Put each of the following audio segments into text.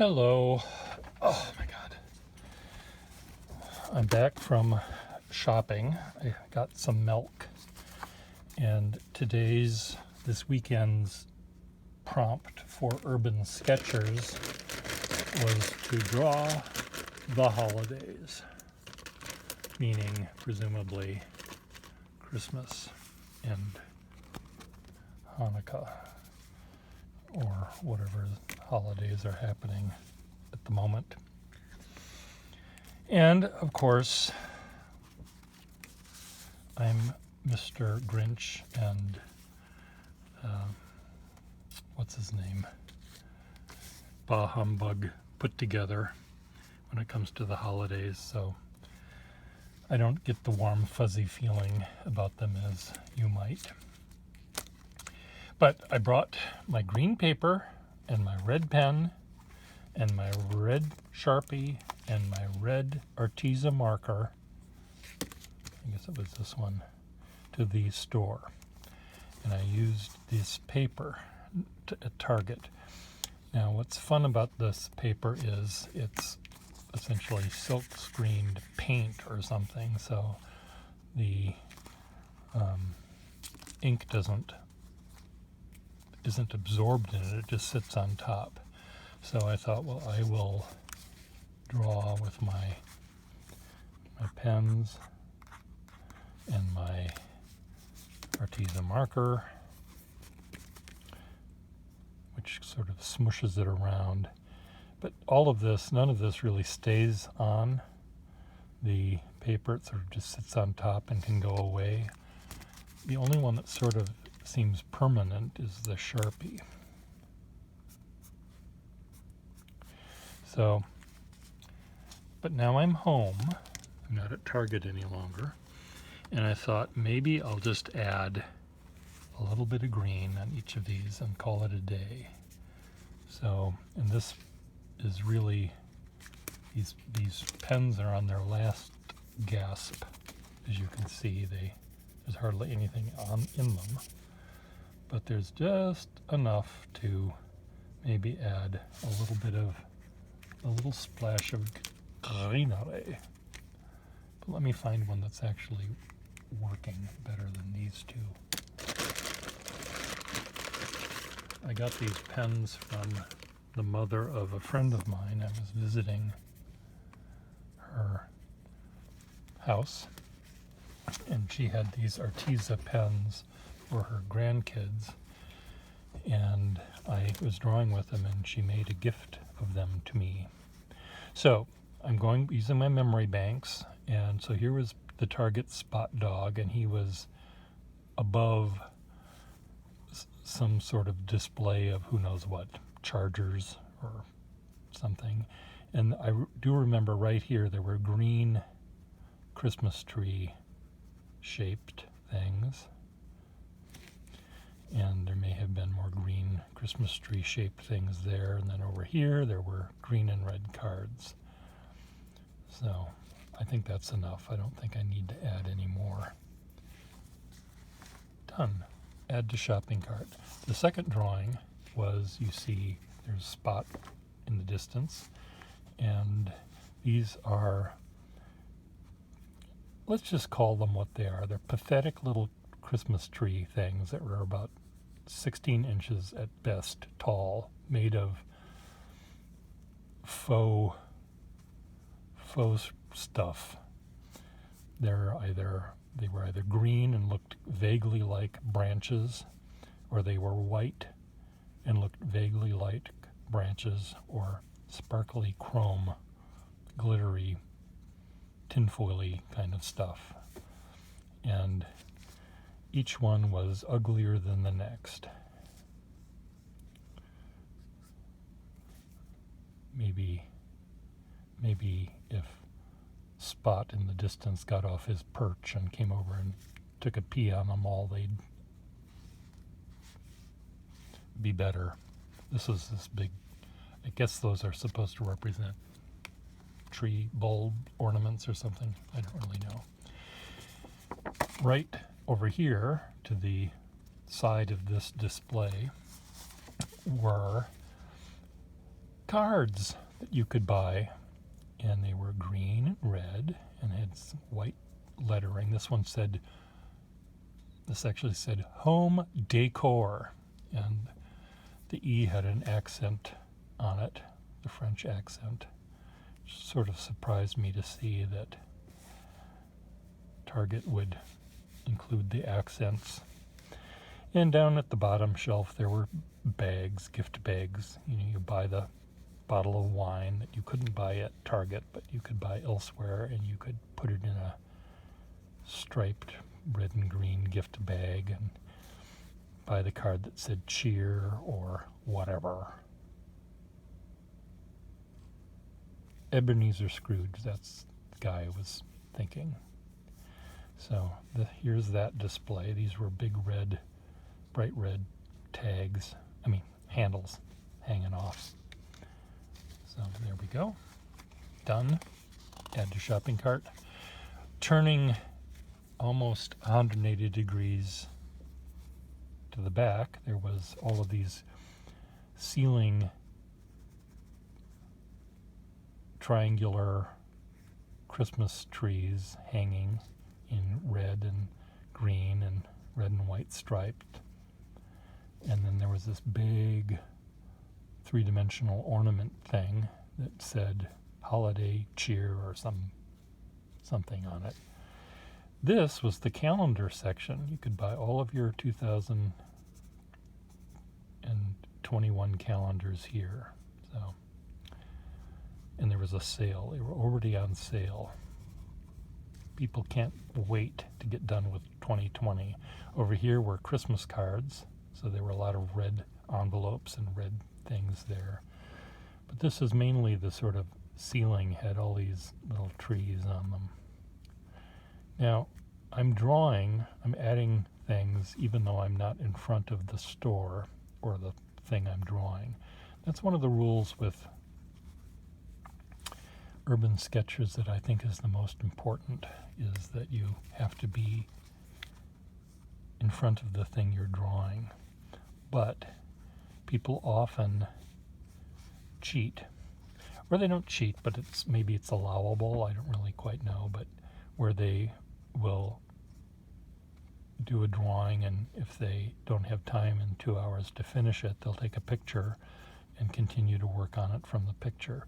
Hello. Oh my God. I'm back from shopping. I got some milk. And this weekend's prompt for Urban Sketchers was to draw the holidays, meaning presumably Christmas and Hanukkah or whatever holidays are happening at the moment. And of course, I'm Mr. Grinch and what's his name? Bah Humbug put together when it comes to the holidays, so I don't get the warm, fuzzy feeling about them as you might. But I brought my green paper and my red pen and my red Sharpie and my red Arteza marker, I guess it was this one, to the store. And I used this paper at Target. Now what's fun about this paper is it's essentially silk screened paint or something, so the ink isn't absorbed in it, it just sits on top. So I thought, well, I will draw with my pens and my Arteza marker, which sort of smushes it around. But none of this really stays on the paper. It sort of just sits on top and can go away. The only one that sort of seems permanent is the Sharpie. So, but now I'm home. I'm not at Target any longer. And I thought maybe I'll just add a little bit of green on each of these and call it a day. So, and this is really, these pens are on their last gasp. As you can see, there's hardly anything in them. But there's just enough to maybe add a little splash of greenery. But let me find one that's actually working better than these two. I got these pens from the mother of a friend of mine. I was visiting her house, and she had these Arteza pens for her grandkids, and I was drawing with them, and she made a gift of them to me. So I'm using my memory banks, and so here was the Target Spot Dog, and he was above some sort of display of who knows what, chargers or something. And I do remember right here there were green Christmas tree shaped things, and there may have been more green Christmas tree shaped things there, and then over here there were green and red cards. So I think that's enough. I don't think I need to add any more. Done. Add to shopping cart. The second drawing was, you see there's Spot in the distance, and these are, let's just call them what they are. They're pathetic little Christmas tree things that were about 16 inches at best tall, made of faux stuff. They were either green and looked vaguely like branches, or they were white and looked vaguely like branches, or sparkly chrome, glittery, tinfoily kind of stuff. And each one was uglier than the next. Maybe if Spot in the distance got off his perch and came over and took a pee on them all, they'd be better. This was this big, I guess those are supposed to represent tree bulb ornaments or something. I don't really know. Right over here to the side of this display were cards that you could buy, and they were green and red and had some white lettering. This actually said home decor, and the E had an accent on it, the French accent. Sort of surprised me to see that Target would include the accents. And down at the bottom shelf there were bags, gift bags. You buy the bottle of wine that you couldn't buy at Target, but you could buy elsewhere, and you could put it in a striped red and green gift bag and buy the card that said cheer or whatever. Ebenezer Scrooge, that's the guy I was thinking. So here's that display. These were big red, bright red handles hanging off. So there we go. Done. Add to shopping cart. Turning almost 180 degrees to the back, there was all of these ceiling triangular Christmas trees hanging in red and green and red and white striped. And then there was this big three-dimensional ornament thing that said holiday cheer or something on it. This was the calendar section. You could buy all of your 2021 calendars here. And there was a sale. They were already on sale. People can't wait to get done with 2020. Over here were Christmas cards, so there were a lot of red envelopes and red things there. But this is mainly the sort of ceiling, had all these little trees on them. Now, I'm adding things even though I'm not in front of the store or the thing I'm drawing. That's one of the rules with urban sketches that I think is the most important, is that you have to be in front of the thing you're drawing. But people often cheat, or they don't cheat, but maybe it's allowable, I don't really quite know, but where they will do a drawing, and if they don't have time in 2 hours to finish it, they'll take a picture and continue to work on it from the picture.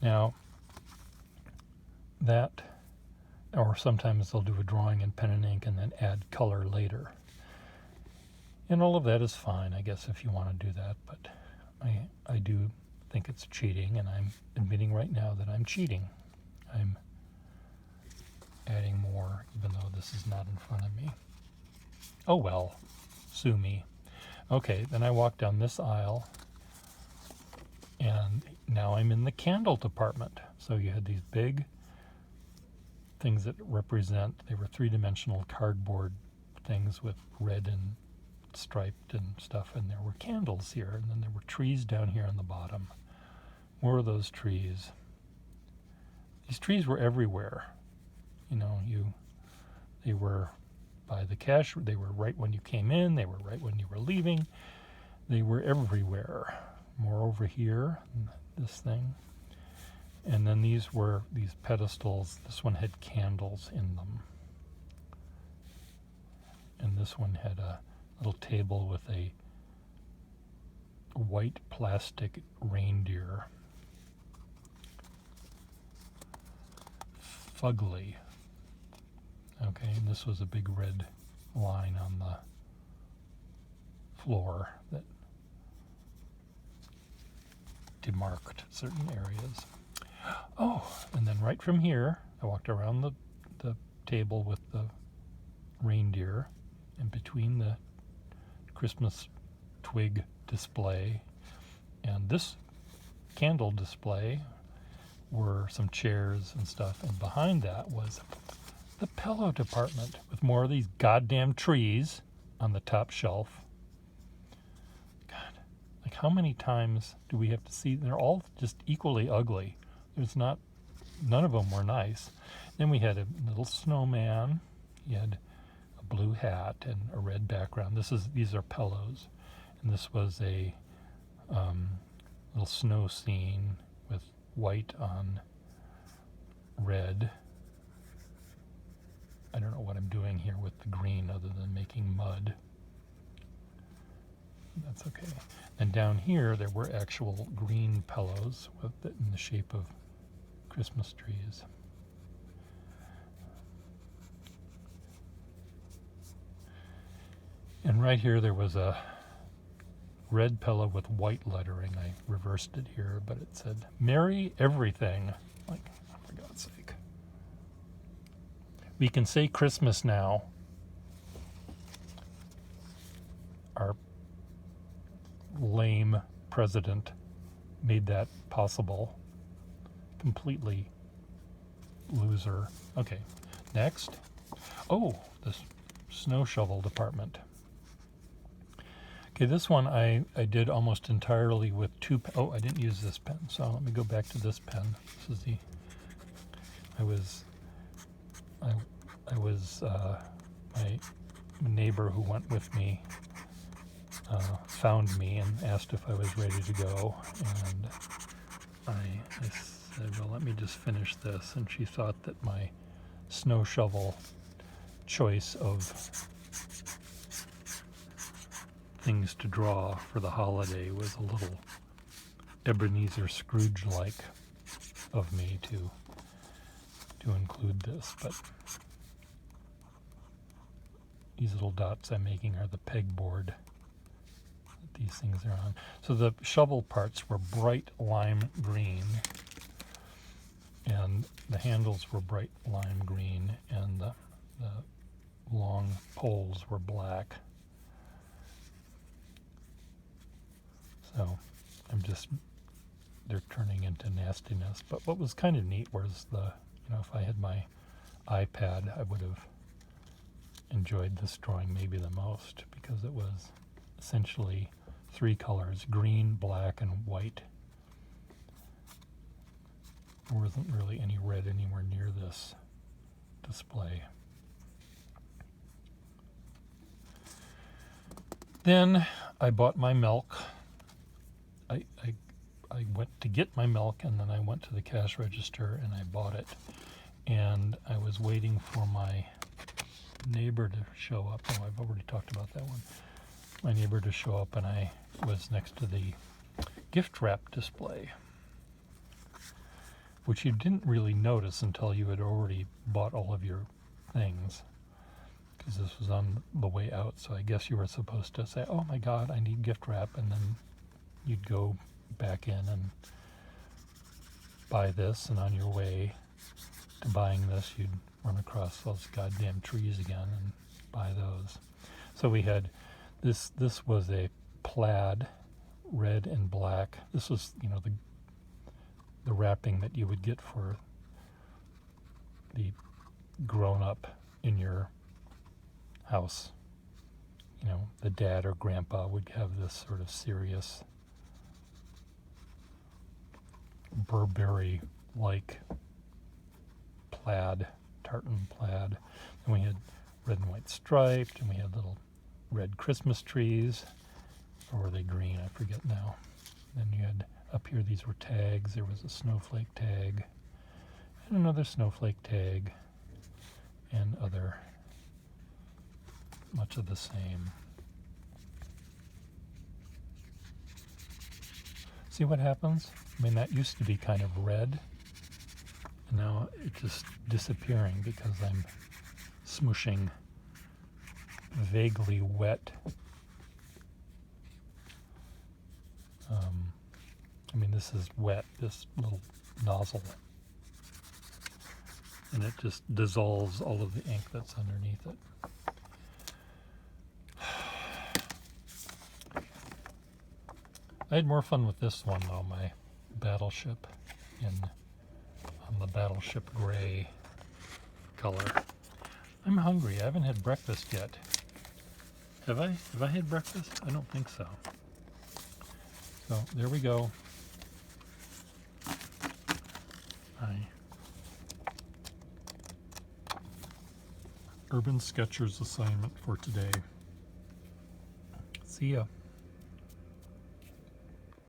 Now, or sometimes they'll do a drawing in pen and ink and then add color later. And all of that is fine, I guess, if you want to do that, but I do think it's cheating, and I'm admitting right now that I'm cheating. I'm adding more, even though this is not in front of me. Oh well, sue me. Okay, then I walk down this aisle, and now I'm in the candle department. So you had these big things that they were three-dimensional cardboard things with red and striped and stuff, and there were candles here, and then there were trees down here on the bottom. More of those trees. These trees were everywhere. They were by the cash, they were right when you came in, they were right when you were leaving, they were everywhere. More over here, this thing. And then these were these pedestals. This one had candles in them. And this one had a little table with a white plastic reindeer. Fugly. Okay, and this was a big red line on the floor that demarked certain areas. Oh, and then right from here, I walked around the table with the reindeer, and between the Christmas twig display and this candle display were some chairs and stuff, and behind that was the pillow department with more of these goddamn trees on the top shelf. God, like how many times do we have to see? They're all just equally ugly. None of them were nice. Then we had a little snowman. He had a blue hat and a red background. These are pillows, and this was a little snow scene with white on red. I don't know what I'm doing here with the green other than making mud. That's okay. And down here there were actual green pillows in the shape of Christmas trees. And right here there was a red pillow with white lettering. I reversed it here, but it said, "Merry Everything." Like, for God's sake. We can say Christmas now. Our lame president made that possible. Completely loser. Okay, next. Oh, this snow shovel department. Okay, this one I did almost entirely with oh, I didn't use this pen, so let me go back to this pen. This is the, my neighbor who went with me found me and asked if I was ready to go, and I said, well, let me just finish this, and she thought that my snow shovel choice of things to draw for the holiday was a little Ebenezer Scrooge-like of me to include this, but these little dots I'm making are the pegboard that these things are on. So the shovel parts were bright lime green, and the handles were bright lime green, and the long poles were black. So they're turning into nastiness. But what was kind of neat was if I had my iPad, I would have enjoyed this drawing maybe the most, because it was essentially three colors: green, black, and white. There wasn't really any red anywhere near this display. Then I bought my milk. I went to get my milk, and then I went to the cash register and I bought it. And I was waiting for my neighbor to show up. Oh, I've already talked about that one. My neighbor to show up, and I was next to the gift wrap display, which you didn't really notice until you had already bought all of your things, because this was on the way out. So I guess you were supposed to say, "Oh my God, I need gift wrap," and then you'd go back in and buy this, and on your way to buying this, you'd run across those goddamn trees again and buy those. So we had this was a plaid, red and black. This was, the wrapping that you would get for the grown-up in your house. The dad or grandpa would have this sort of serious Burberry-like plaid, tartan plaid. And we had red and white striped, and we had little red Christmas trees. Or were they green? I forget now. Then you had up here, these were tags. There was a snowflake tag and another snowflake tag, and other, much of the same. See what happens? I mean, that used to be kind of red, and now it's just disappearing because I'm smooshing vaguely wet. This is wet, this little nozzle, and it just dissolves all of the ink that's underneath it. I had more fun with this one though, my battleship on the battleship gray color. I'm hungry. I haven't had breakfast yet. Have I? Have I had breakfast? I don't think so. So there we go. Urban Sketchers assignment for today. See ya.